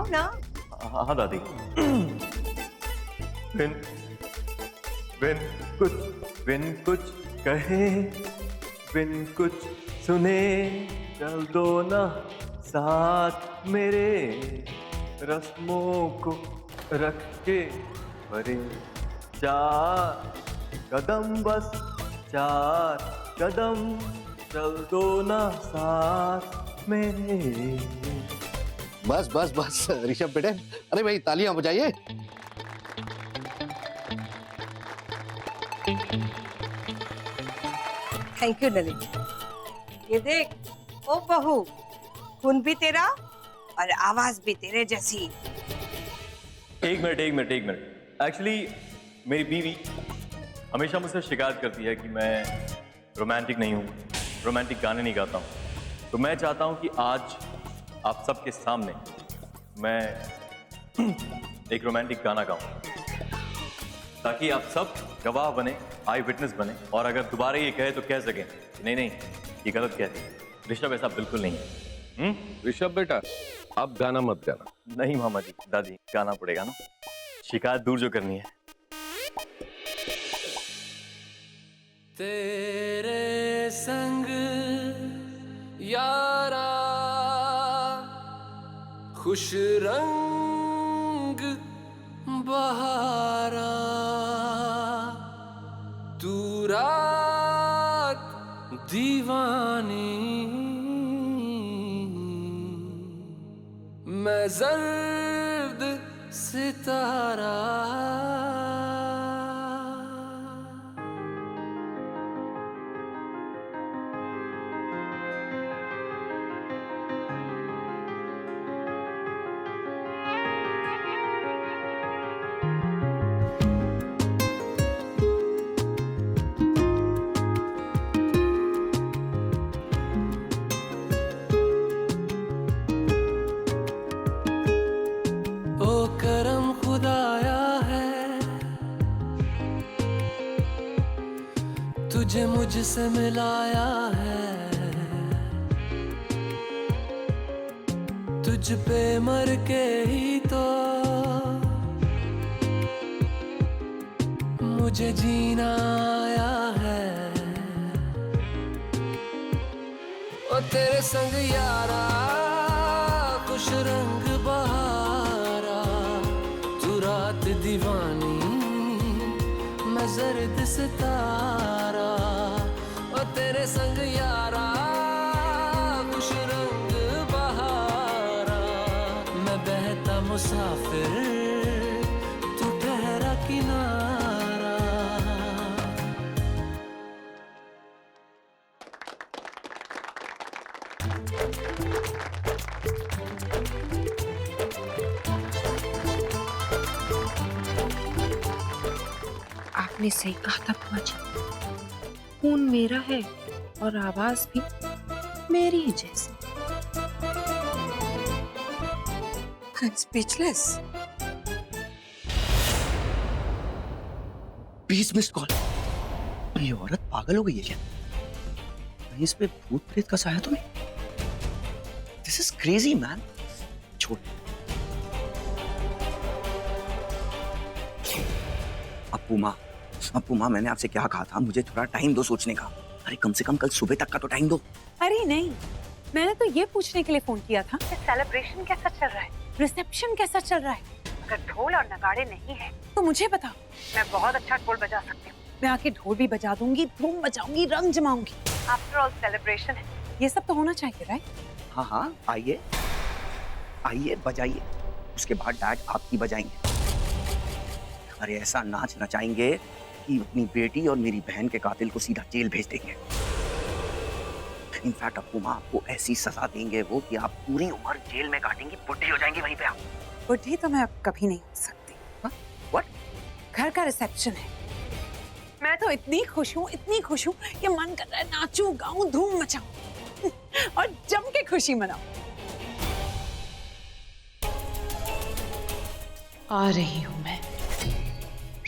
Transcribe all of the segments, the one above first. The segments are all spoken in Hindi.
गाओ ना। हाँ दादी। बिन बिन कुछ बिन कुछ कहे, बिन कुछ सुने, चल दो ना साथ मेरे, रस्मों को रख के भरे 4 कदम, बस 4 कदम, चल दो ना साथ मेरे। बस बस बस ऋषभ बेटे, अरे भाई तालियां बजाइए। Thank you Lalit. ये देख, ओ बहू, खून भी तेरा और आवाज भी तेरे जैसी। एक मिनट। एक्चुअली मेरी बीवी हमेशा मुझसे शिकायत करती है कि मैं रोमांटिक नहीं हूँ, रोमांटिक गाने नहीं गाता हूँ। तो मैं चाहता हूँ कि आज आप सबके सामने मैं एक रोमांटिक गाना गाऊं, ताकि आप सब गवाह बने, आई विटनेस बने, और अगर दोबारा ये कहे तो कह सकें नहीं, ये गलत कहती है। ऋषभ ऐसा बिल्कुल नहीं है। ऋषभ बेटा, अब गाना मत गाना। नहीं मामा जी, दादी, गाना पड़ेगा ना, शिकायत दूर जो करनी है। तेरे संग यारा खुश रंग बहारा, तू रात दीवानी, मैं जर्द सितारा। ओ करम खुदाया है, तुझे मुझसे मिलाया है, तुझ पे मर के ही तो मुझे जीना आया है। ओ तेरे संग यारा खुश रंग बहारा, तू रात दीवानी, मैं जर्द सितारा। ओ तेरे संग यारा खुश रंग बहारा, मैं बहता मुसाफिर, तू ठहरा किनारा। आपने सही कहा था बुआ जी, खून मेरा है और आवाज भी मेरी ही जैसी। स्पीचलेस। 20 missed call. ये औरत पागल हो गई है क्या? कहीं इस पे भूत प्रेत का साया तो नहीं? This is crazy man. छोड़। अप्पू माँ, मैंने आपसे क्या कहा था? मुझे थोड़ा टाइम दो सोचने का। अरे कम से कम कल सुबह तक का तो टाइम दो। अरे नहीं, मैंने तो ये पूछने के लिए फोन किया था कि सेलिब्रेशन कैसा चल रहा है, रिसेप्शन कैसा चल रहा है। अगर ढोल और नगाड़े नहीं है तो मुझे बताओ, मैं बहुत अच्छा ढोल बजा सकती हूँ। मैं आके ढोल भी बजा दूंगी, धूम मचाऊंगी, रंग जमाऊंगी। आफ्टर ऑल सेलिब्रेशन है, ये सब तो होना चाहिए, राइट? हाँ, आइए बजाइए। उसके बाद डैड आपकी बजाएंगे। अरे ऐसा नाच नचाएंगे कि अपनी बेटी और मेरी बहन के कातिल को सीधा जेल भेज देंगे। इनफैक्ट अप्पू माँ, आपको ऐसी सजा देंगे वो कि आप पूरी उम्र जेल में काटेंगी, बुढ़ी हो जाएंगी वहीं पे आप। बुढ़ी तो मैं अब कभी नहीं हो सकती। What? घर का रिसेप्शन है, मैं तो इतनी खुश हूँ कि मन कर रहा है नाचूं, गाऊं, धूम मचाऊं और जम के खुशी मनाऊं। आ रही हूं मैं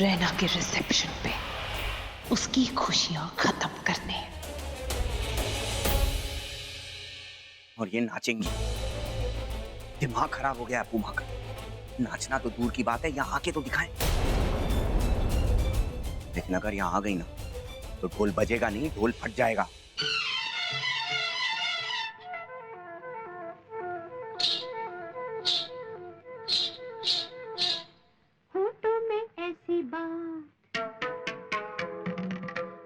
रैना के रिसेप्शन पे, उसकी खुशियां खत्म करने। और ये नाचेंगी, दिमाग खराब हो गया अपू माँ का। नाचना तो दूर की बात है, यहाँ आके तो दिखाएं। लेकिन अगर यहाँ आ गई ना तो ढोल बजेगा नहीं, ढोल फट जाएगा। होठों में ऐसी बात,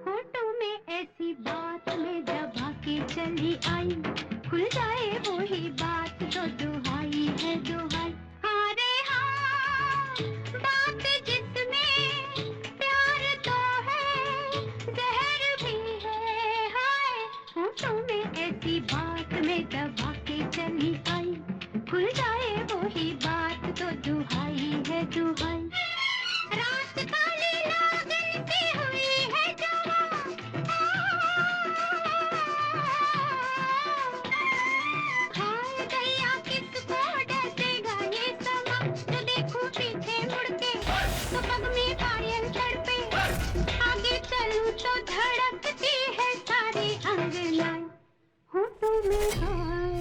होठों में ऐसी बात में दबा के चली आई, खुल जाए वही बात तो दुहाई है दुहाई। हाँ रे हाँ, बात जिसमें प्यार तो है, जहर भी है हाय। होठों में ऐसी बात में दबा के चली आई, खुल जाए वही बात तो दुहाई है दुहाई। रात काली लागन सी हुई है जवां, हाय दैया किसको डसेगा ये समा। जो देखूं पीछे मुड़ के तो पग में पायल तड़पे, आगे चलूं तो धड़कती है सारी अंगनाएं। होठों में हाय,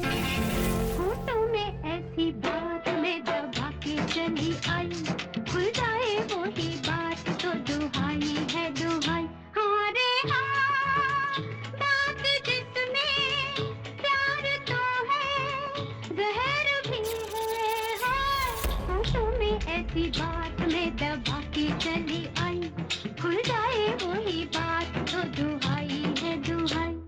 होठों में ऐसी बात में दबा के चली आई, खुल जाए वही बात तो दुहाई है दुहाई। हाँ रे हाँ, बात जिसमें प्यार तो है, जहर भी है हाय। होठों में ऐसी बात में दबा के चली आई, खुल जाए वही बात तो दुहाई है दुहाई।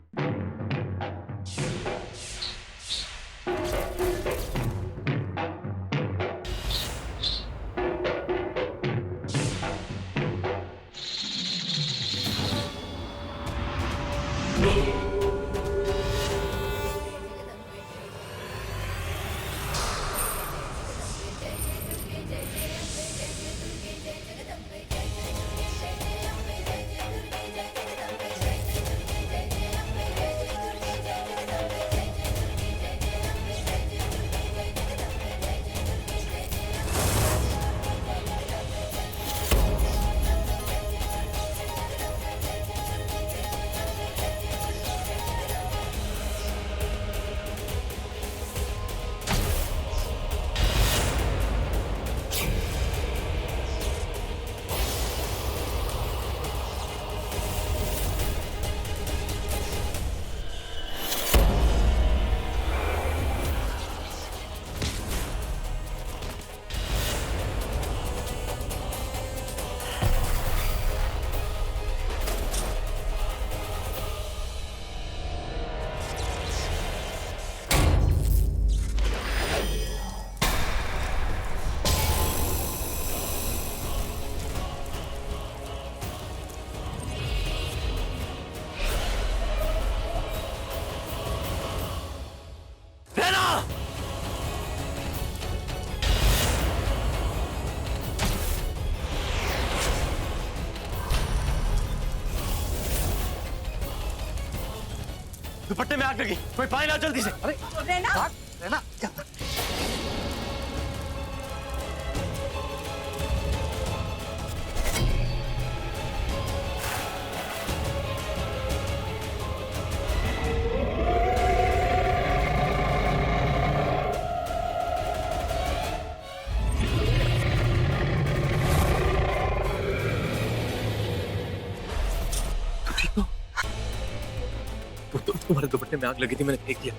दुपट्टे में आग लगी, कोई पानी ला जल्दी से। अरे रहना रहना क्या? तू ठीक हो? तुम्हारे दुपट्टे में आग लगी थी, मैंने फेंक दिया।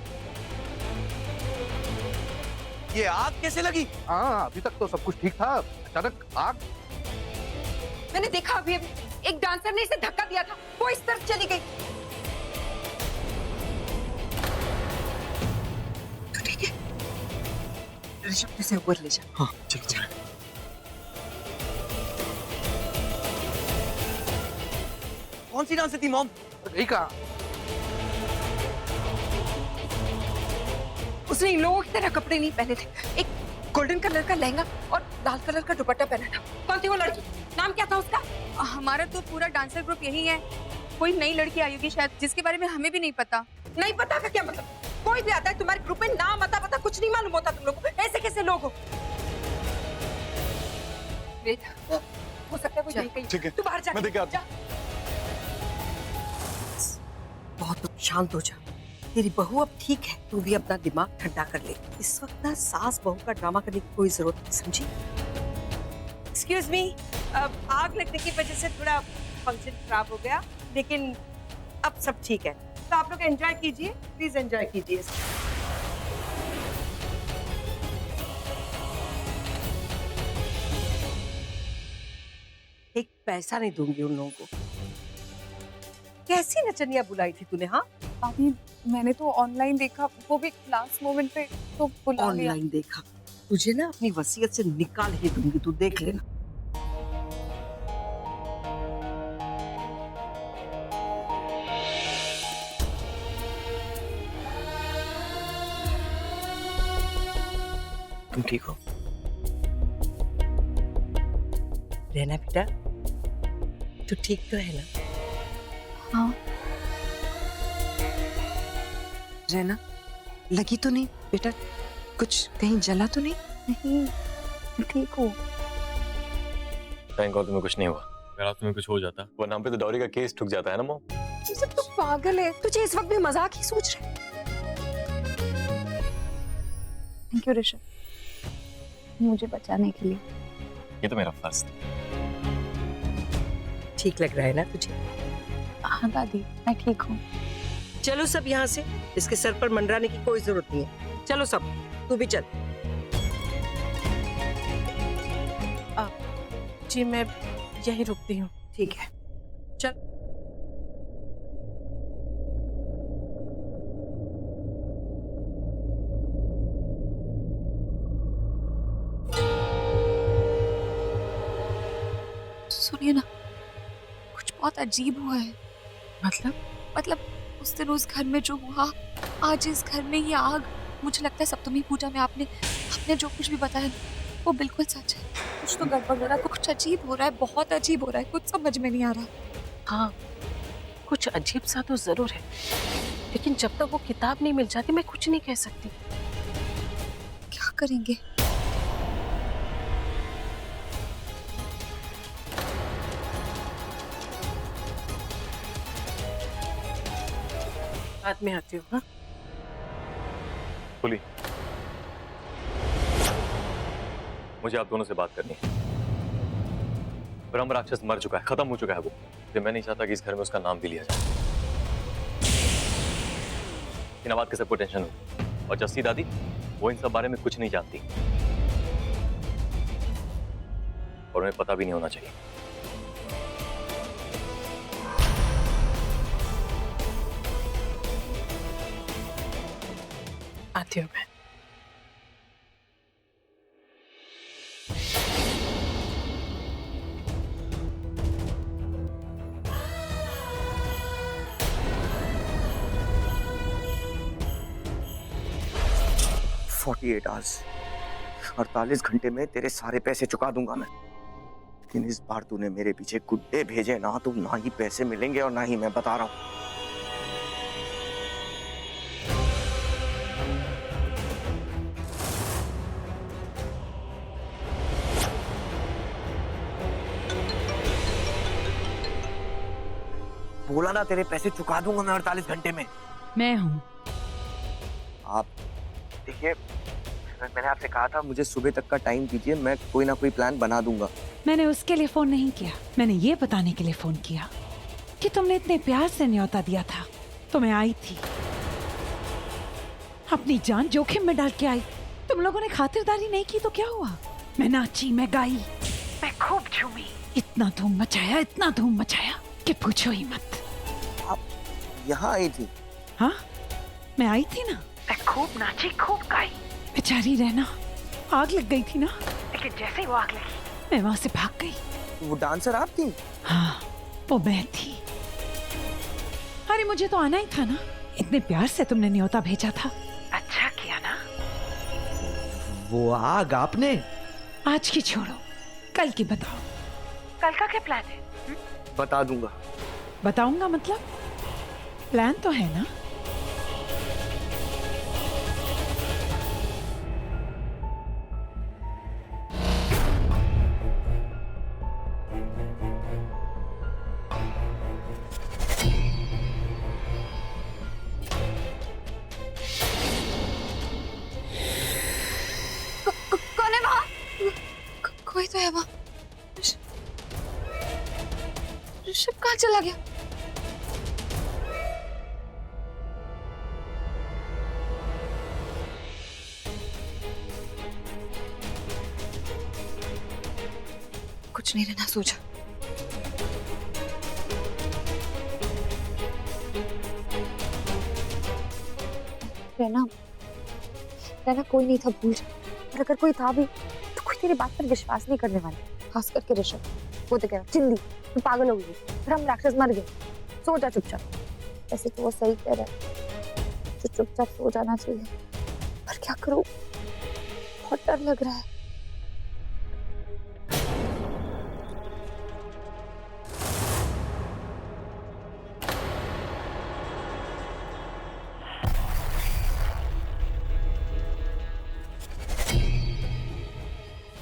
ये आग कैसे लगी? हाँ, अभी तक तो सब कुछ ठीक था, अचानक आग। मैंने देखा अभी एक डांसर ने इसे धक्का दिया था, वो इस तरफ चली गई। तो ठीक है, ऋषभ से ऊपर ले जा। हाँ चलो। कौन सी डांस थी मॉम? नहीं कहा। उसने इन लोगों की तरह कपड़े नहीं पहने थे, एक गोल्डन कलर का लहंगा और लाल कलर का दुपट्टा पहना था। कौन थी वो लड़की? नाम क्या था उसका? हमारा तो पूरा डांसर ग्रुप यही है। कोई नई लड़की आई होगी शायद, जिसके बारे में हमें भी नहीं पता। नहीं पता का क्या मतलब? कोई भी आता है तुम्हारे ग्रुप में, नाम अता पता कुछ नहीं मालूम होता तुम लोग को। ऐसे कैसे लोग हो? हो सकता है वो यही कहीं। ठीक है, तू बाहर जा। मैं देख के आता जा। बहुत शांत हो जा। तेरी बहू अब ठीक है, तू भी अपना दिमाग ठंडा कर ले। इस वक्त ना सास बहू का ड्रामा करने की कोई जरूरत नहीं, समझी? एक्सक्यूज मी, आग लगने की वजह से थोड़ा फंक्शन खराब हो गया, लेकिन अब सब ठीक है। तो आप लोग एंजॉय कीजिए, प्लीज एंजॉय कीजिए। एक पैसा नहीं दूंगी उन लोगों को। कैसी नचनिया बुलाई थी तूने? हाँ, अभी मैंने तो ऑनलाइन देखा, वो भी लास्ट मोमेंट पे, तो बुला लिया। ऑनलाइन देखा? तुझे ना अपनी वसीयत से निकाल ही दूंगी, तू देख लेना। तुम ठीक हो? रहना बेटा, तू ठीक तो है ना? हाँ। रहना, लगी तो नहीं बेटा? कुछ कहीं जला तो नहीं? नहीं, मैं ठीक हूँ। थैंक गॉड तुम्हें कुछ नहीं हुआ। अगर आप तुम्हें कुछ हो जाता वरना हम पे तो डॉरी का केस ठुक जाता है ना मॉम। ये सब तो पागल है। तुझे इस वक्त भी मजाक ही सोच रहे? थैंक यू ऋषभ, मुझे बचाने के लिए। ये तो मेरा फर्ज था। ठीक लग रहा है ना तुझे? हाँ दादी, मैं ठीक हूँ। चलो सब यहाँ से, इसके सर पर मंडराने की कोई जरूरत नहीं है। चलो सब, तू भी चल। जी मैं यहीं रुकती हूँ। ठीक है, चल। सुनिए ना, कुछ बहुत अजीब हुआ है। मतलब उस दिन उस घर में जो हुआ, आज इस घर में ये आग। मुझे लगता है सप्तमी पूजा में आपने जो कुछ भी बताया वो बिल्कुल सच है। कुछ तो गड़बड़ हो रहा है, कुछ अजीब हो रहा है, बहुत अजीब हो रहा है, कुछ समझ में नहीं आ रहा। हाँ, कुछ अजीब सा तो जरूर है, लेकिन जब तक वो किताब नहीं मिल जाती मैं कुछ नहीं कह सकती। क्या करेंगे? बाद में आती हूँ। हाँ, बोली, मुझे आप दोनों से बात करनी है। ब्रह्म राक्षस मर चुका है, खत्म हो चुका है वो। तो मैं नहीं चाहता कि इस घर में उसका नाम भी लिया जाए। इन बात की सबको टेंशन हो, और जस्सी दादी वो इन सब बारे में कुछ नहीं जानती और उन्हें पता भी नहीं होना चाहिए। आती हूँ मैं। आवर्स, 48 घंटे में तेरे सारे पैसे चुका दूंगा मैं। लेकिन इस बार तूने मेरे पीछे गुड्डे भेजे ना, तो ना ही पैसे मिलेंगे और ना ही मैं बता रहा हूँ। बोला ना तेरे पैसे चुका दूंगा मैं 48 घंटे में। मैं हूँ। आप देखिए, मैंने आपसे कहा था मुझे सुबह तक का टाइम दीजिए, मैं कोई ना कोई प्लान बना दूंगा। मैंने उसके लिए फोन नहीं किया, मैंने ये बताने के लिए फोन किया कि तुमने इतने प्यार से न्योता दिया था तो मैं आई थी, अपनी जान जोखिम में डाल के आई। तुम लोगों ने खातिरदारी नहीं की तो क्या हुआ? मैं नाची, मैं गाई, मैं खूब झूमी, इतना धूम मचाया कि पूछो ही मत। आप यहाँ आई थी? हाँ, मैं आई थी ना। मैं खूब नाची, खूब गाई। बेचारी रहना, आग लग गई थी ना, लेकिन जैसे ही वो आग लगी मैं वहां से भाग गई। वो डांसर आप थी? हाँ, वो मैं थी। अरे मुझे तो आना ही था ना, इतने प्यार से तुमने न्योता भेजा था। अच्छा किया ना। वो आग आपने? आज की छोड़ो, कल की बताओ। कल का क्या प्लान है? बता दूंगा। बताऊंगा मतलब? प्लान तो है ना? ऋषभ कहाँ चला गया? कुछ नहीं रहना सोचा। रहना रहना कोई नहीं था, भूल जा। और अगर कोई था भी तो कोई तेरी बात पर विश्वास नहीं करने वाला, खास करके ऋषभ। वो तो कह रहा चिंदी तू पागल हो गई, ब्रह्म राक्षस मर गए, सो जा चुपचाप। ऐसे तो वो सही कह रहा है, तो चुपचाप सो जाना चाहिए, पर क्या करूं, बहुत डर लग रहा है।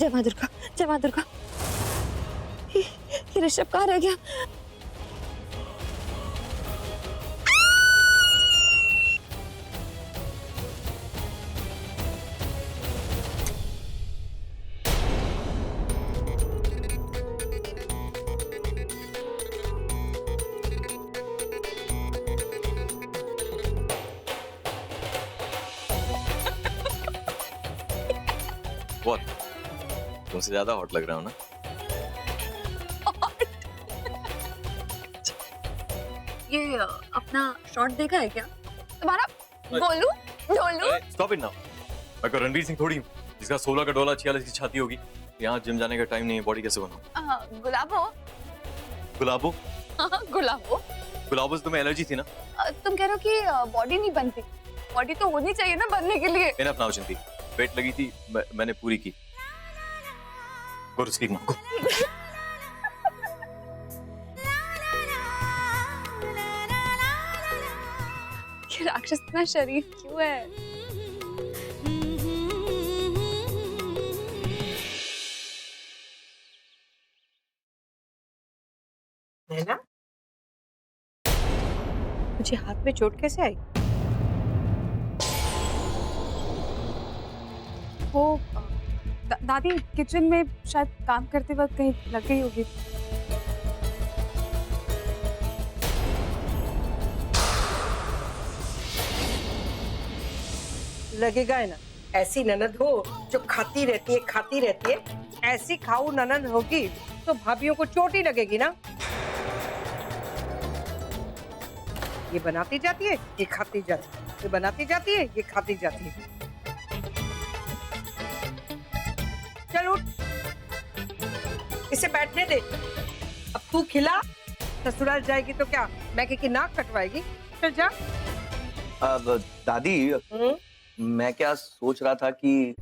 जय मां दुर्गा, जय मां दुर्गा। ये ऋषभ कहाँ रह गया? तुमसे ज्यादा हॉट लग रहा हूँ ना? ये अपना शॉट देखा है क्या तुम्हारा? Golu Dholu. Stop it now. मैं कोई रणवीर सिंह थोड़ी हूँ जिसका 16 का डोला 46 की छाती होगी। यहाँ जिम जाने का टाइम नहीं है, बॉडी कैसे बनाऊं? गुलाबो। गुलाबो? गुलाबो। गुलाबो से तुम्हें एलर्जी थी ना? तुम कह रहे हो कि बॉडी नहीं बनती, बॉडी तो होनी चाहिए ना बनने के लिए। इनफ नाउ चिंती, वेट लगी थी, मैंने पूरी की। Go to sleep now. Go. ये राक्षस इतना शरीफ क्यों है? नैना, मुझे हाथ में चोट कैसे आई? वो दादी किचन में शायद काम करते वक्त कहीं लग गई होगी। लगेगा है ना, ऐसी ननद हो जो खाती रहती है, ऐसी खाऊ ननद होगी तो भाभीयों को चोट ही लगेगी ना। ये बनाती जाती है, ये खाती जाती है, ये बनाती जाती है, ये खाती जाती है। चल उठ, इसे बैठने दे। अब तू खिला, ससुराल जाएगी तो क्या मैके की नाक कटवाएगी? चल जा। अब दादी, मैं क्या सोच रहा था कि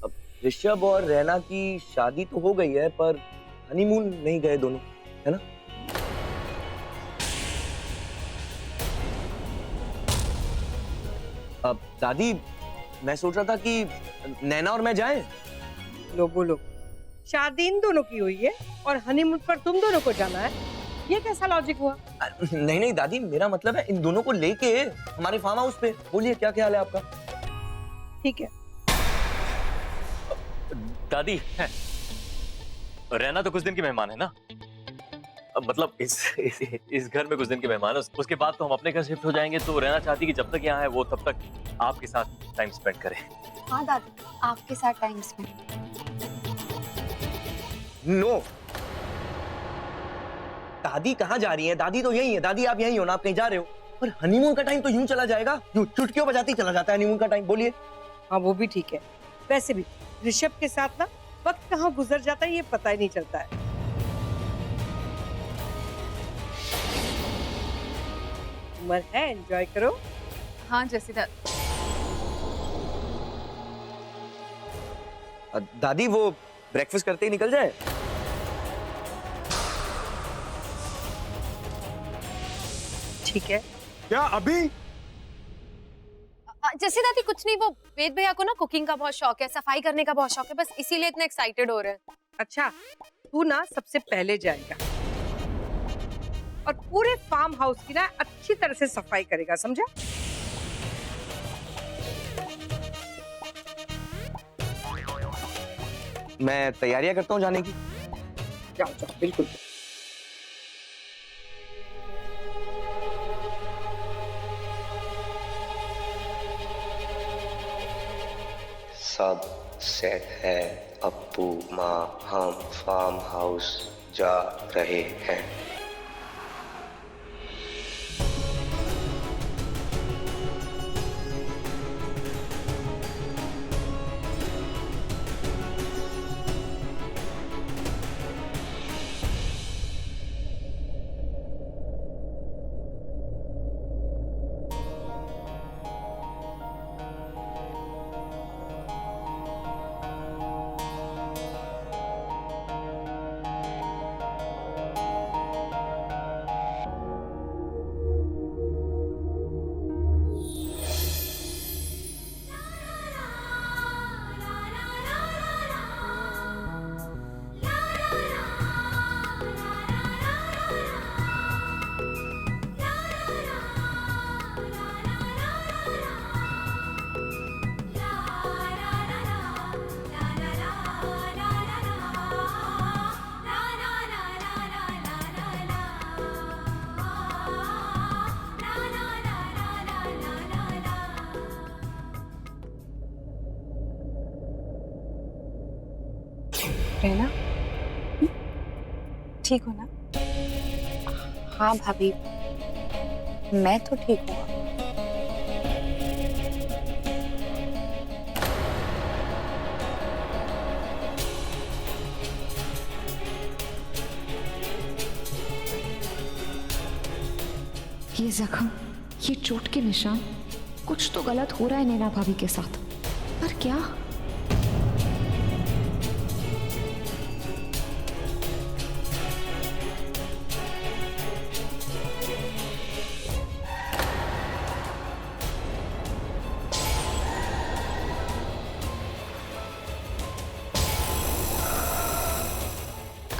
अब ऋषभ और रैना की शादी तो हो गई है, पर हनीमून नहीं गए दोनों, है ना? अब दादी, मैं सोच रहा था कि नैना और मैं जाएं। लो बोलो, शादी इन दोनों की हुई है और हनीमून पर तुम दोनों को जाना है, ये कैसा लॉजिक हुआ? नहीं नहीं दादी, मेरा मतलब है इन दोनों को लेके हमारे फार्म हाउस पे। बोलिए क्या ख्याल है आपका? ठीक है। दादी, रहना तो कुछ दिन की मेहमान है ना, मतलब इस घर में कुछ दिन के मेहमान है, उसके बाद तो हम अपने घर शिफ्ट हो जाएंगे। तो रहना चाहती कि जब तक यहाँ है वो तब तक आपके साथ टाइम स्पेंड करे। हाँ दादी, आपके साथ टाइम स्पेंड। नो, दादी कहाँ जा रही है? दादी तो यही है। दादी आप यही हो ना, आप कहीं जा रहे हो? पर हनीमून का टाइम तो यूं चला जाएगा, यूं चुटकियों बजाते ही चला जाता है हनीमून का टाइम। बोलिए। हाँ वो भी ठीक है। वैसे भी ऋषभ के साथ ना वक्त कहाँ गुजर जाता है ये पता ही नहीं चलता है। उम्र है, एंजॉय करो। हाँ जैसी दादी वो ब्रेकफास्ट करते ही निकल जाए। ठीक है। क्या अभी? जैसे दादी कुछ नहीं, वो वेद भैया को ना कुकिंग का बहुत शौक है, सफाई करने का बहुत शौक है, बस इसीलिए इतना एक्साइटेड हो रहे हैं। अच्छा, तू ना सबसे पहले जाएगा और पूरे फार्म हाउस की ना अच्छी तरह से सफाई करेगा, समझा? मैं तैयारियां करता हूँ जाने की। जाओ जाओ, बिल्कुल। सब सेट है अप्पू माँ, हम फार्म हाउस जा रहे हैं। रहना ठीक हो ना? हाँ भाभी, मैं तो ठीक हूँ। ये जख्म, ये चोट के निशान, कुछ तो गलत हो रहा है नैना भाभी के साथ, पर क्या?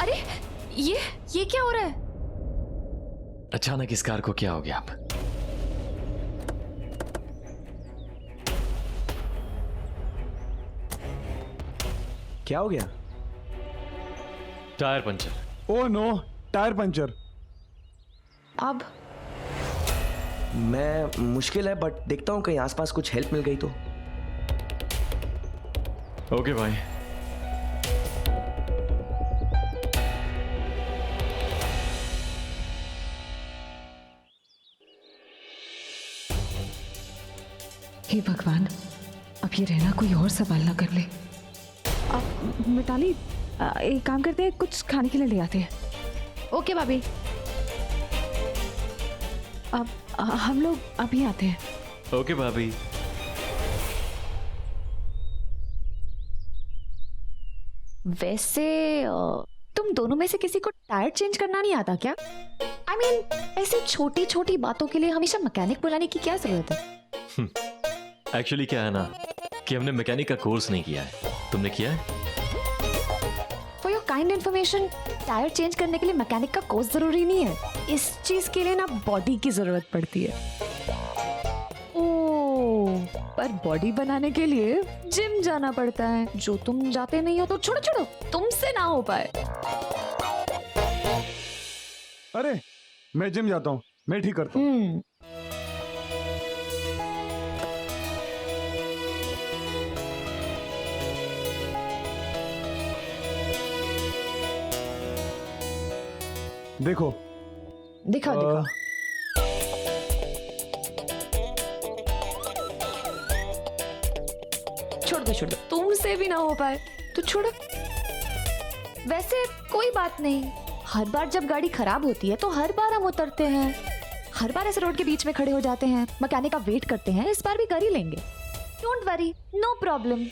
अरे ये क्या हो रहा है? अचानक इस कार को क्या हो गया? अब क्या हो गया? Tyre puncture. Oh no, tyre puncture. अब मैं मुश्किल है, बट देखता हूँ कहीं आसपास कुछ हेल्प मिल गई तो। ओके भाई। हे भगवान, अब ये रहना कोई और सवाल ना कर ले। अब मिताली, एक काम करते हैं, कुछ खाने के लिए ले आते हैं। ओके भाभी। अब हम लोग अभी आते हैं। ओके भाभी। वैसे तुम दोनों में से किसी को टायर चेंज करना नहीं आता क्या? I mean, ऐसी छोटी छोटी बातों के लिए हमेशा मैकेनिक बुलाने की क्या जरूरत है? एक्चुअली क्या है ना कि हमने मैकेनिक का कोर्स नहीं किया है। तुमने किया है? For your kind information, tyre change करने के लिए मैकेनिक का कोर्स जरूरी नहीं है। इस चीज के लिए ना बॉडी की जरूरत पड़ती है। ओह, पर बॉडी बनाने के लिए जिम जाना पड़ता है, जो तुम जाते नहीं हो तो छोड़ो छोड़ो, तुमसे ना हो पाए। अरे मैं जिम जाता हूँ, मैं ठीक करता हूँ। देखो दिखा दिखा। छोड़ दो, तुमसे भी ना हो पाए तो छोड़ो। वैसे कोई बात नहीं, हर बार जब गाड़ी खराब होती है तो हर बार हम उतरते हैं, हर बार ऐसे रोड के बीच में खड़े हो जाते हैं, मैकेनिक का वेट करते हैं। इस बार भी कर ही लेंगे, don't worry, no problem.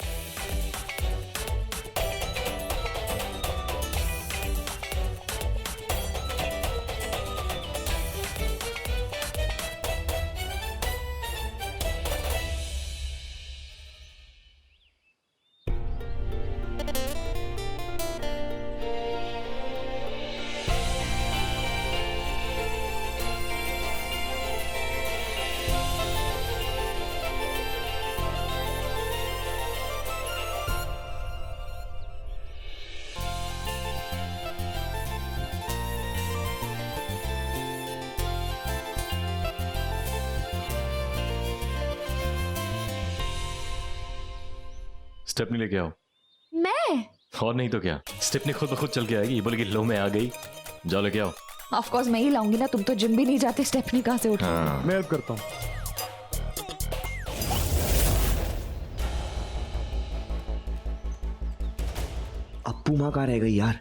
Stepney लेके आओ। मैं और नहीं तो क्या, स्टेपनी खुद ब खुद चल के आएगी, बोलेगी लो मैं आ गई, जाओ लेके आओ। ऑफ कोर्स मैं ही लाऊंगी ना, तुम तो जिम भी नहीं जाते, स्टेपनी कहाँ से उठा। हाँ। मैं हेल्प करता हूँ। अप्पू माँ कहाँ रह गई यार?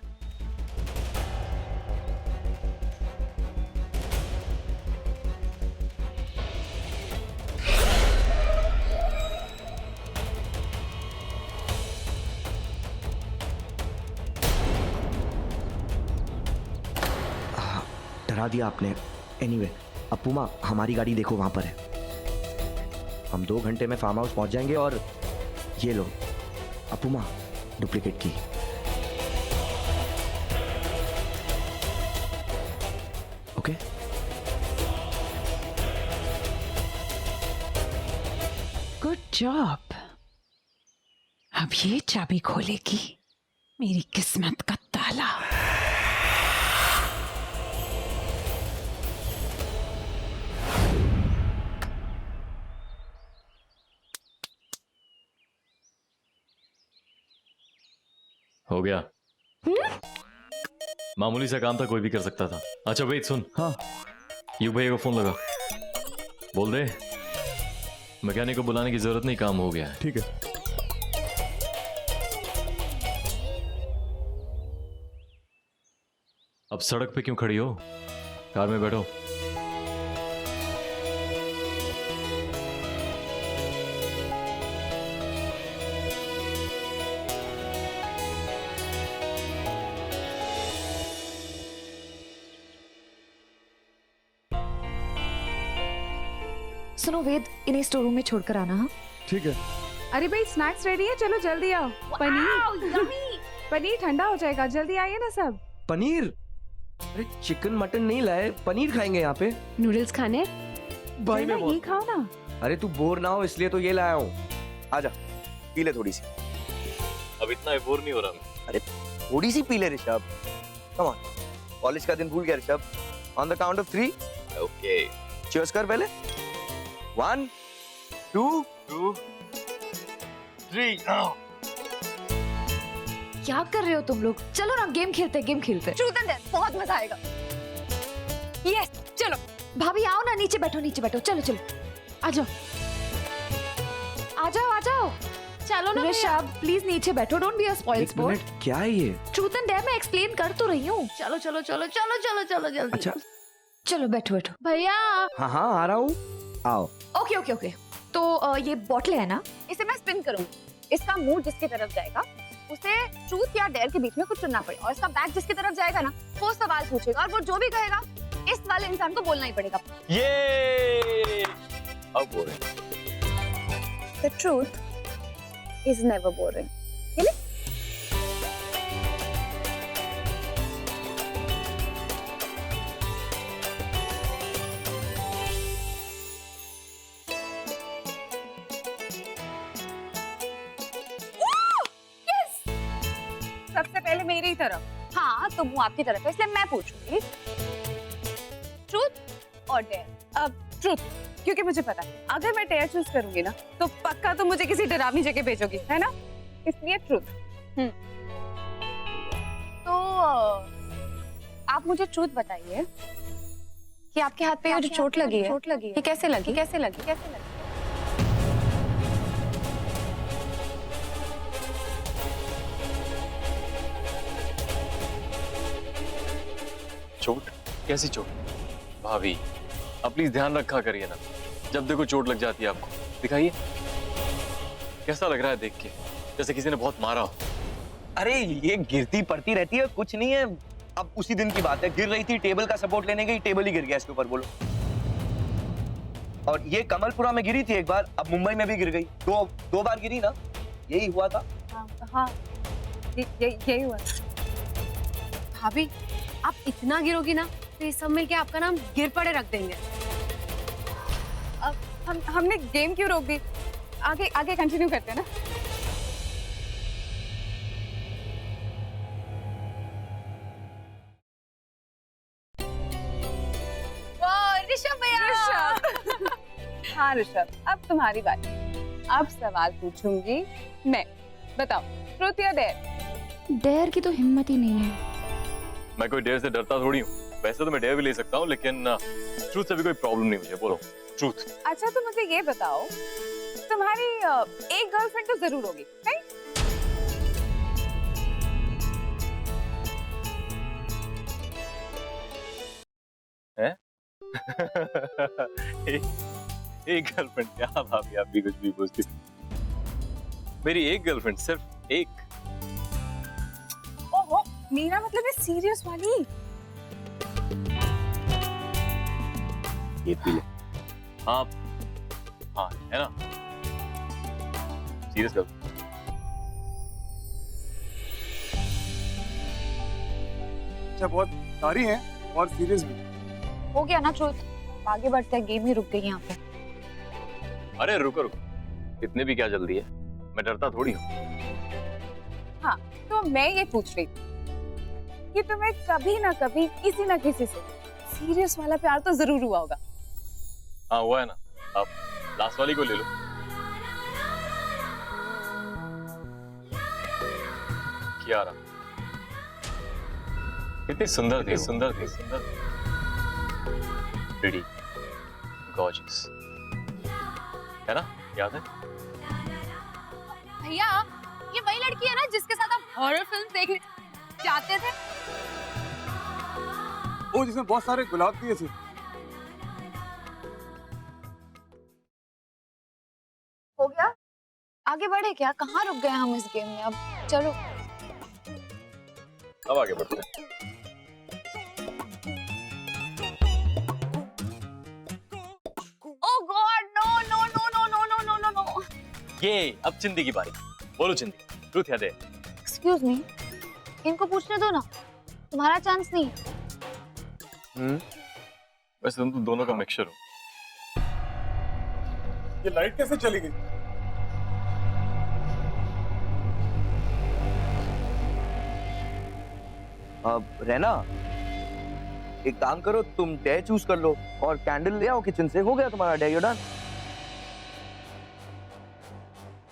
डरा दिया आपने। एनीवे, अप्पू माँ हमारी गाड़ी देखो वहां पर है। हम 2 घंटे में फार्म हाउस पहुंच जाएंगे और ये लो अप्पू माँ डुप्लीकेट की। Okay good job. अब ये चाबी खोलेगी मेरी किस्मत का ताला। हो गया। मामूली सा काम था, कोई भी कर सकता था। अच्छा वेट सुन, हाँ यू भैया को फोन लगा, बोल दे मैकेनिक को बुलाने की जरूरत नहीं, काम हो गया है। ठीक है। अब सड़क पे क्यों खड़ी हो, कार में बैठो। सुनो वेद, इन्हें स्टोर रूम में छोड़कर आना। हाँ ठीक है। अरे भाई स्नैक्स रेडी है, चलो जल्दी आओ। पनीर पनीर ठंडा हो जाएगा, जल्दी आइए ना सब। पनीर? अरे चिकन मटन नहीं लाए, पनीर खाएंगे यहाँ पे। नूडल्स खाने? भाई मैं ये खाओ ना। अरे तू बोर ना हो इसलिए तो ये लाया हूँ। आजा पी ले थोड़ी सी। अब इतना बोर नहीं हो रहा मैं। अरे थोड़ी सी पी ले ऋषभ, कम ऑन। कॉलेज का दिन भूल गया Rishabh. On the count of 3 okay cheers कर पहले। 1 2 3 क्या कर रहे हो तुम लोग? चलो ना गेम खेलते, गेम खेलते। ट्रूथ एंड डेयर, बहुत मजा आएगा। यस चलो। भाभी आओ ना, नीचे बैठो, नीचे बैठो, चलो चलो आ जाओ आ जाओ आ जाओ। चलो ना ऋषभ प्लीज नीचे बैठो, don't be a spoil sport. क्या है ये? ट्रूथ एंड डेयर मैं एक्सप्लेन कर तो रही हूँ। चलो चलो चलो चलो चलो चलो जल्दी। अच्छा चलो बैठो बैठो। भैया हाँ हाँ आ रहा हूँ, आओ। ओके ओके ओके, तो ये बॉटल है ना, इसे मैं स्पिन करूंगी। इसका मुंह जिसकी तरफ जाएगा उसे ट्रूथ या डेयर के बीच में कुछ चुनना पड़ेगा, और इसका बैक जिसकी तरफ जाएगा ना वो सवाल पूछेगा, और वो जो भी कहेगा इस वाले इंसान को बोलना ही पड़ेगा। ये अब बोल रहे। The truth is never boring. Really? सबसे पहले मेरी तरफ। हाँ तो मुंह आपकी तरफ है इसलिए मैं पूछूंगी। ट्रूथ और डेयर? अब ट्रूथ, क्योंकि मुझे पता है अगर मैं डेयर चूज करूंगी ना तो पक्का तुम मुझे किसी डरावनी जगह भेजोगी, है ना? इसलिए ट्रूथ। तो आप मुझे ट्रूथ बताइए कि आपके हाथ पे ये जो चोट लगी है ये कैसे लगी? कैसे लगी? कैसे लगी? चोट? कैसी चोट? भाभी अब प्लीज ध्यान रखा करिए ना, जब देखो चोट लग जाती है आपको। दिखाइए कैसा लग रहा है देख के, जैसे किसी ने बहुत मारा हो। अरे ये गिरती पड़ती रहती है, कुछ नहीं है। अब उसी दिन की बात है, गिर रही थी, टेबल का सपोर्ट लेने गई, टेबल ही गिर गया इसके ऊपर। बोलो। और ये कमलपुरा में गिरी थी एक बार, अब मुंबई में भी गिर गई। दो बार गिरी ना, यही हुआ था। हाँ यही हुआ। भाभी आप इतना गिरोगी ना तो ये सब मिलके आपका नाम गिर पड़े रख देंगे। अब हमने गेम क्यों रोक दी? आगे आगे कंटिन्यू करते हैं ना। ऋषभ भैया। हाँ ऋषभ, अब तुम्हारी बारी। अब सवाल पूछूंगी मैं। बताओ, ट्रूथ या डेयर? डेयर की तो हिम्मत ही नहीं है। मैं कोई डेयर से डरता थोड़ी हूँ। वैसे तो मैं डेयर भी ले सकता हूँ, लेकिन ट्रूथ से भी कोई प्रॉब्लम नहीं मुझे। बोलो ट्रूथ। अच्छा तो मुझे ये बताओ, तुम्हारी एक गर्लफ्रेंड तो जरूर होगी, राइट? है? एक गर्लफ्रेंड? क्या भाभी आप भी कुछ भी पूछती। मेरी एक गर्लफ्रेंड, सिर्फ एक। ओहो, मेरा मतलब है सीरियस वाली। ये पी ले। हाँ हाँ, है ना? Serious girl. अच्छा, बहुत सारी हैं और सीरियस भी। हो गया ना ट्रूथ, आगे बढ़ते हैं, गेम ही रुक गई यहाँ पे। अरे रुको रुको, इतने भी क्या जल्दी है? मैं डरता थोड़ी हूँ। हाँ, तो मैं ये पूछ रही थी कि तुम्हें कभी ना कभी किसी ना किसी से सीरियस वाला प्यार तो जरूर हुआ होगा। हाँ हुआ है ना। आप लास्ट वाली को ले लो। कियारा कितनी सुंदर थी, सुंदर थी, सुंदर, प्रिटी, गॉर्जियस, है ना? याद है? भैया, ये वही लड़की है ना जिसके साथ आप हॉरर फिल्म देखने जाते थे? वो जिसने बहुत सारे गुलाब दिए थे। हो गया? आगे बढ़े क्या? कहाँ रुक गए हम इस गेम में? अब चलो। अब आगे बढ़ते हैं। Oh God, no, no, no, no, no, no, no, no, no. ये अब चिंदी की बारी। बोलो चिंदी, ट्रूथ या डेयर? Excuse me, इनको पूछने दो ना, तुम्हारा चांस नहीं है। वैसे तुम तो दोनों का मिक्सचर हो। ये लाइट कैसे चली गई? रहना, एक काम करो, तुम डे चूज कर लो और कैंडल ले आओ किचन से। हो गया तुम्हारा डे, यू डन।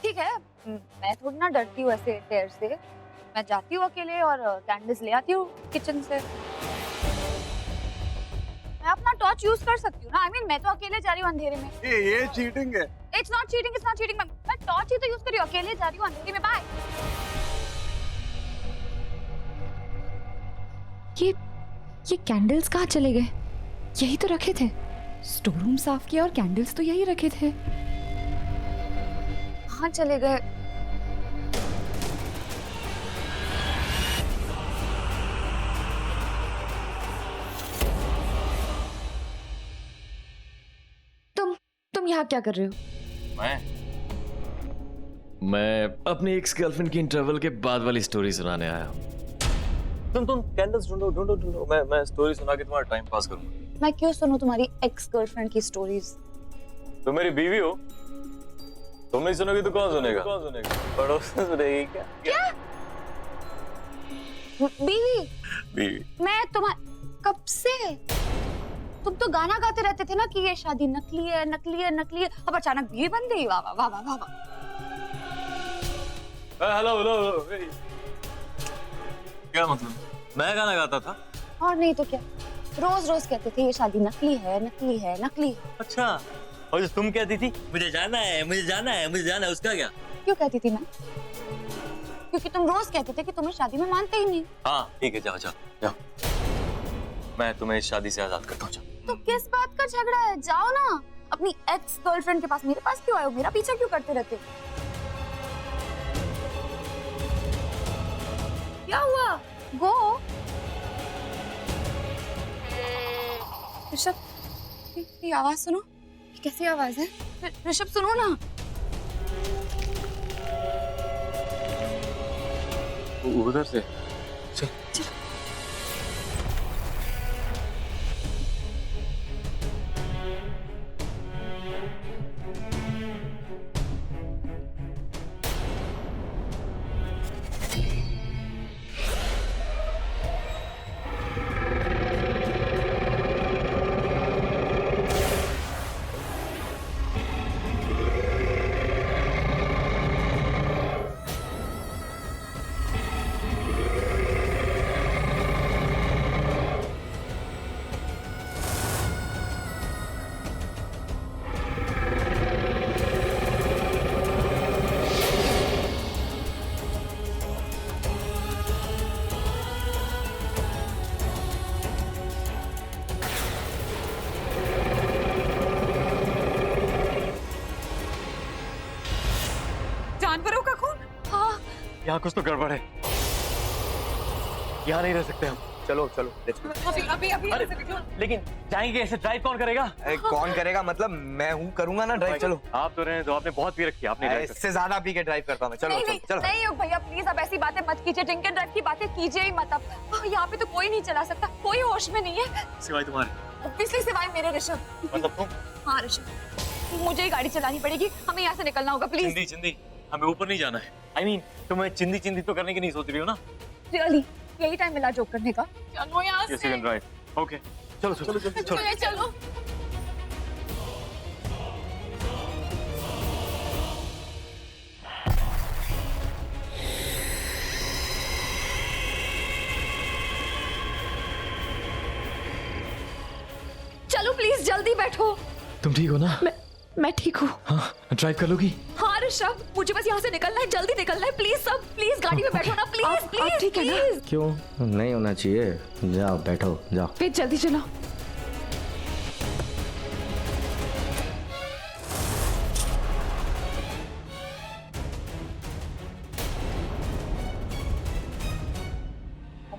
ठीक है, मैं थोड़ी ना डरती हूँ ऐसे डेयर से। मैं जाती हूँ अकेले और कैंडल्स ले आती हूँ किचन से। मैं अपना टॉर्च यूज कर सकती हूँ ना। I mean, मैं तो अकेले जा रही हूँ अंधेरे में। ये चीटिंग है। It's not cheating, it's not cheating. मैं टॉर्च ही तो यूज कर रही हूँ, अकेले जा रही हूँ अंधेरे में। बाय। ये कैंडल्स कहाँ चले गए? यही तो रखे थे। स्टोर रूम साफ किया और कैंडल्स तो यही रखे थे। कहाँ चले गए? तुम यहाँ क्या कर रहे हो? मैं अपनी एक्स गर्लफ्रेंड की इंटरवल के बाद वाली स्टोरी सुनाने आया हूँ। तुम कैंडल्स ढूंढो ढूंढो ढूंढो। मैं स्टोरी सुना के तुम्हारा टाइम पास करूंगा। मैं क्यों सुनूं तुम्हारी एक्स गर्लफ्रेंड की स्टोरीज? तुम मेरी बीवी हो, तुम नहीं सुनोगी तो कौन सुनेगा? पड़ोसन सुनेगी क्या? बीवी? बीवी? मैं तुम्हारे कब से? तुम तो गाना गाते रहते थे ना कि ये शादी नकली है, नकली है, नकली है। अब अचानक बीवी बन गई। वाह वाह वाह वाह वाह। Hello hello hello. क्या मतलब? मैं गाना गाता था? और नहीं तो क्या, रोज रोज कहते थे ये शादी नकली है, नकली है, नकली है। अच्छा, और जो तुम कहती थी मुझे जाना है, मुझे जाना है, मुझे जाना है, उसका क्या? क्यों कहती थी मैं? क्योंकि तुम रोज कहते थे कि तुम्हें शादी में मानते ही नहीं। हाँ ठीक है, जाओ जाओ जाओ, मैं तुम्हें इस शादी से आजाद करता हूँ। तो किस बात का झगड़ा है? जाओ ना अपनी एक्स गर्लफ्रेंड के पास। मेरे पास क्यों आए हो? मेरा पीछा क्यों करते रहते हो? क्या हुआ? गो। ऋषभ, ये आवाज सुनो। ये कैसी आवाज है? ऋषभ सुनो ना। उधर से चल। यहाँ कुछ तो गड़बड़ है, यहाँ नहीं रह सकते हम। चलो चलो let's go। अरे लेकिन जाएंगे कैसे? ड्राइव कौन करेगा? कौन करेगा मतलब मैं हूँ, करूंगा ना ड्राइव। चलो आप तो रहे, तो आपने बहुत पी रखी है, आपने drive इससे ज्यादा पी के ड्राइव करता हूँ मैं। चलो नहीं, चलो नहीं, चलो। नहीं भैया प्लीज अब ऐसी बातें मत कीजिए, ड्रिंक एंड ड्राइव की बातें कीजिए ही मत अब। यहाँ पे तो कोई नहीं चला सकता, कोई होश में नहीं है सिवाय तुम्हारे। ऑब्वियसली सिवाय मेरे ऋषभ। मतलब तुम? हाँ ऋषभ, मुझे ही गाड़ी चलानी पड़ेगी, हमें यहाँ से निकलना होगा प्लीज। चिंदी चिंदी, हमें ऊपर नहीं जाना है। I mean, तुम्हें चिंदी चिंदी तो करने की नहीं सोच रही हो ना? रियली यही टाइम मिला जोक करने का। चलो यहाँ Yes, you से। can drive. Okay. चलो चलो चलो चलो। चलो। चलो प्लीज जल्दी बैठो। तुम ठीक हो ना? मैं ठीक हूँ। हाँ, ड्राइव कर लोगी? हाँ ऋषभ, मुझे बस यहाँ से निकलना है, जल्दी निकलना है, प्लीज सब प्लीज गाड़ी में बैठो ना, प्लीज प्लीज ठीक है ना? प्लीज। क्यों नहीं होना चाहिए? जाओ बैठो जाओ। फिर जल्दी चलो।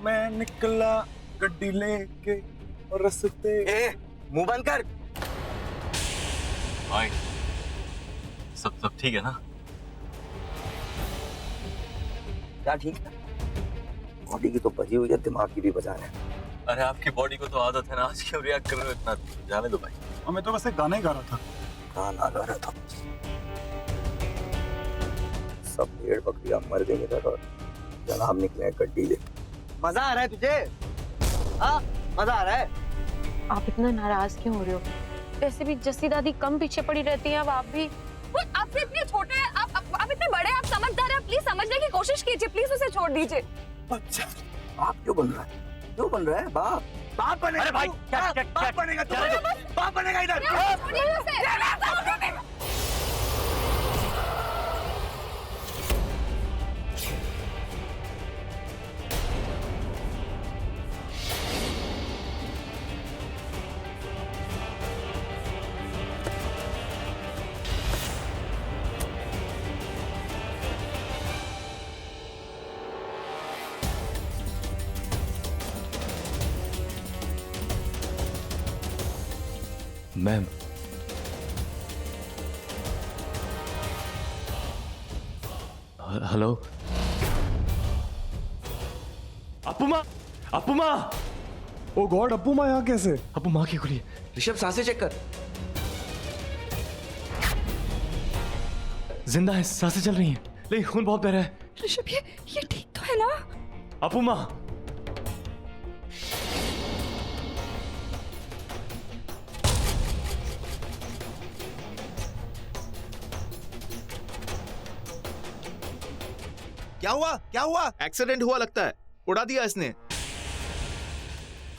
मैं निकला गड्डी लेके और रस्ते। ए मुंह बंद कर। भाई सब ठीक है ना? क्या ठीक है? बॉडी की तो बजी हुई है, दिमाग की भी बजा है। अरे आपकी बॉडी को तो आदत है ना, आज क्यों रिएक्ट कर रहे हो इतना? जाने दो भाई। और मैं तो बस एक गाना ही गा रहा था। गाना गा रहा था। सब भेड़ बकरियां मर गई इधर और जनाब निकले गड्डी ले। मजा आ रहा है तुझे? हाँ मजा आ रहा है? आप इतना नाराज क्यों हो रहे हो? वैसे भी जस्सी दादी कम पीछे पड़ी रहती हैं, अब आप भी। आपसे इतने छोटे हैं, आप इतने बड़े हैं, आप समझदार हैं, प्लीज समझने की कोशिश कीजिए, प्लीज उसे छोड़ दीजिए। अच्छा बाप क्यों बन रहा है? क्यों बन रहा है बाप? बाप बनेगा? अरे भाई, तू? क्या- हाँ, क्या- बाप क्या- बनेगा तू? क्या- बाप बनेगा इधर? छोड़िए उसे। Ma'am, hello? अपू माँ, अपू माँ, ओ गॉड, अप्पू माँ यहाँ कैसे? अपू माँ की खुली। ऋषभ सांसें चेक कर। जिंदा है, सांसें चल रही हैं, लेकिन खून बहुत बह रहा है। ऋषभ ये ठीक तो है ना? अपू माँ, क्या हुआ? क्या हुआ? एक्सीडेंट हुआ लगता है, उड़ा दिया इसने।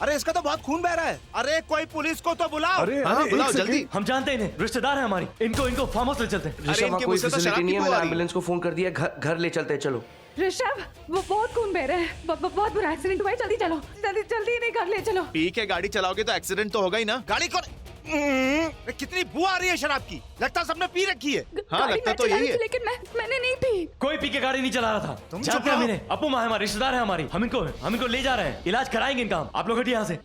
अरे इसका तो बहुत खून बह रहा है। अरे कोई पुलिस को तो बुलाओ। अरे हाँ, अरे, बुलाओ एक जल्दी। सेकंड। हम जानते हैं इन्हें, रिश्तेदार हैं हमारी। इनको फार्म हाउस ले चलते हैं। अरे इनके मुझसे तो शराब की बू आ रही है। को फोन कर दिया, घर ले चलते हैं, चलो। ऋषभ, वो बहुत खून बह रहा है, बहुत बुरा एक्सीडेंट हुआ है, जल्दी चलो, जल्दी नहीं कर ले चलो। पी के गाड़ी चलाओगे तो एक्सीडेंट तो होगा ही ना। गाड़ी कौन? कितनी बू आ रही है शराब की, लगता सबने पी रखी है। हाँ गाड़ी लगता मैं तो चलाई यही थी, है। लेकिन मैंने नहीं पी। कोई पी के गाड़ी नहीं चला रहा था। तुम जानते चुप हैं हम रहो। इन्हें, अपू माँ है हमारे, रिश्तेदार है हमारी। हम इनको ले जा रहे हैं, इलाज कराएंगे इनका हम। आप लोग हटिए यहाँ से।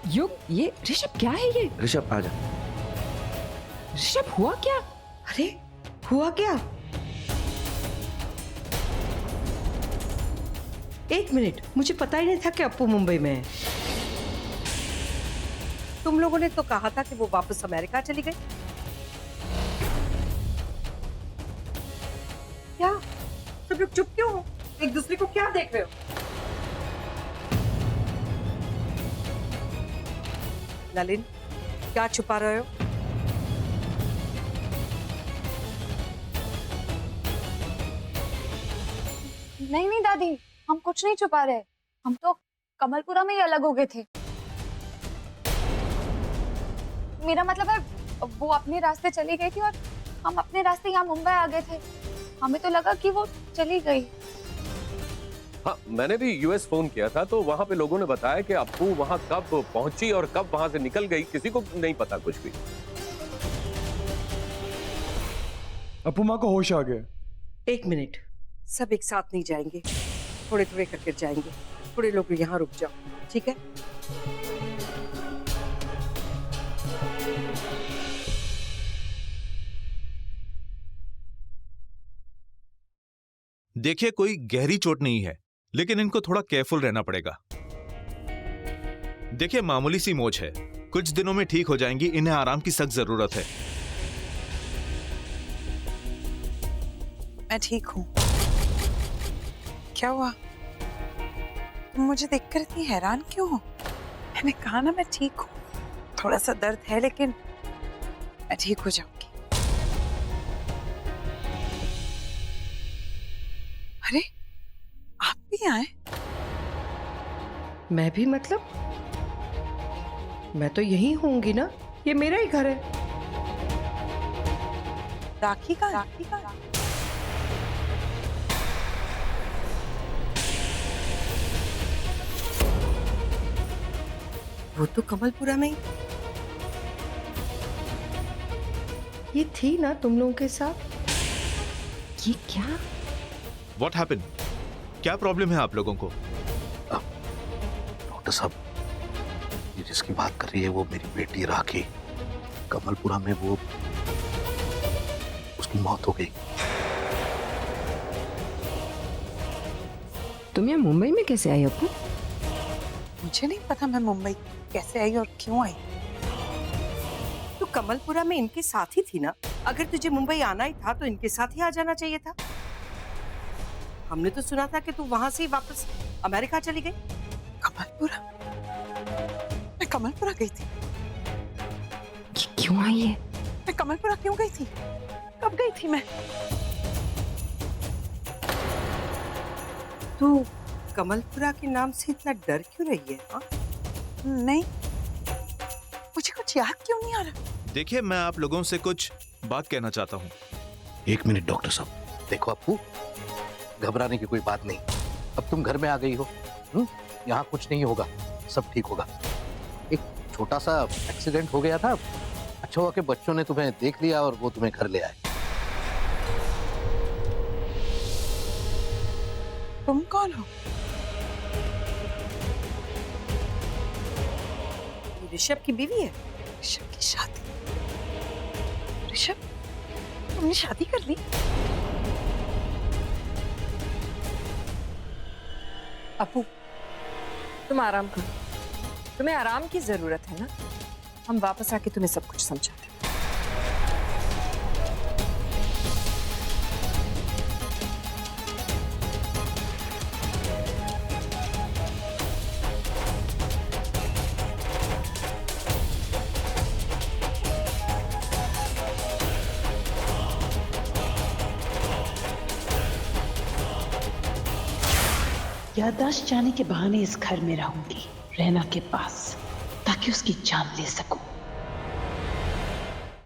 युग, ये ऋषभ क्या है ये? ऋषभ आजा। ऋषभ हुआ क्या? अरे हुआ क्या? एक मिनट, मुझे पता ही नहीं था कि अप्पू मुंबई में है। तुम लोगों ने तो कहा था कि वो वापस अमेरिका चली गई। क्या सब लोग चुप क्यों हो? एक दूसरे को क्या देख रहे हो? नलिन, क्या छुपा रहे हो? नहीं दादी, हम कुछ नहीं छुपा रहे। हम तो कमलपुरा में ही अलग हो गए थे। मेरा मतलब है वो अपने रास्ते चली गई थी और हम अपने रास्ते यहाँ मुंबई आ गए थे। हमें तो लगा कि वो चली गई। हाँ, मैंने भी यूएस फोन किया था तो वहां पे लोगों ने बताया कि अप्पू वहां कब पहुंची और कब वहां से निकल गई किसी को नहीं पता कुछ भी। अप्पू माँ को होश आ गया। 1 मिनट, सब एक साथ नहीं जाएंगे, थोड़े थोड़े करके जाएंगे। थोड़े लोग यहाँ रुक जाओ, ठीक है? देखिए कोई गहरी चोट नहीं है, लेकिन इनको थोड़ा केयरफुल रहना पड़ेगा। देखिए मामूली सी मोच है, कुछ दिनों में ठीक हो जाएंगी। इन्हें आराम की सख्त जरूरत है। मैं ठीक हूँ। क्या हुआ? तुम मुझे देखकर इतनी हैरान क्यों हो? मैंने कहा ना मैं ठीक हूँ। थोड़ा सा दर्द है लेकिन मैं ठीक हो जाऊंगी। अरे आप भी आए? मैं भी मतलब? मैं तो यही होंगी ना, ये मेरा ही घर है। राखी का वो तो कमलपुरा में ही ये थी ना तुम लोगों के साथ। ये क्या? What happened? क्या प्रॉब्लम है आप लोगों को? डॉक्टर साहब, ये जिसकी बात कर रही है वो मेरी बेटी राखी। कमलपुरा में वो उसकी मौत हो गई। तुम यहाँ मुंबई में कैसे आई अप्पू? मुझे नहीं पता मैं मुंबई कैसे आई और क्यों आई। तो कमलपुरा में इनके साथ ही थी ना। अगर तुझे मुंबई आना ही था तो इनके साथ ही आ जाना चाहिए था। हमने तो सुना था कि तू वहां से ही वापस अमेरिका चली गई। कमलपुरा? मैं कमलपुरा गई थी। क्यों आई है? मैं कमलपुरा क्यों गई थी? कब गई थी मैं? तू कमलपुरा के नाम से इतना डर क्यों रही है? हा? नहीं, मुझे कुछ याद क्यों नहीं आ रहा। देखिए मैं आप लोगों से कुछ बात कहना चाहता हूँ। 1 मिनट डॉक्टर साहब, देखो अप्पू, घबराने की कोई बात नहीं। अब तुम घर में आ गई हो, यहाँ कुछ नहीं होगा, सब ठीक होगा। एक छोटा सा एक्सीडेंट हो गया था, अच्छा हुआ कि बच्चों ने तुम्हें देख लिया और वो तुम्हें घर ले आए। तुम कौन हो? ऋषभ की बीवी है। ऋषभ की शादी? ऋषभ, तुमने शादी कर ली? अप्पू, तुम आराम करो। तुम्हें आराम की जरूरत है ना। हम वापस आके तुम्हें सब कुछ समझाते हैं। याददाश्त जाने के बहाने इस घर में रहूंगी, रहना के पास, ताकि उसकी जान ले सकूं।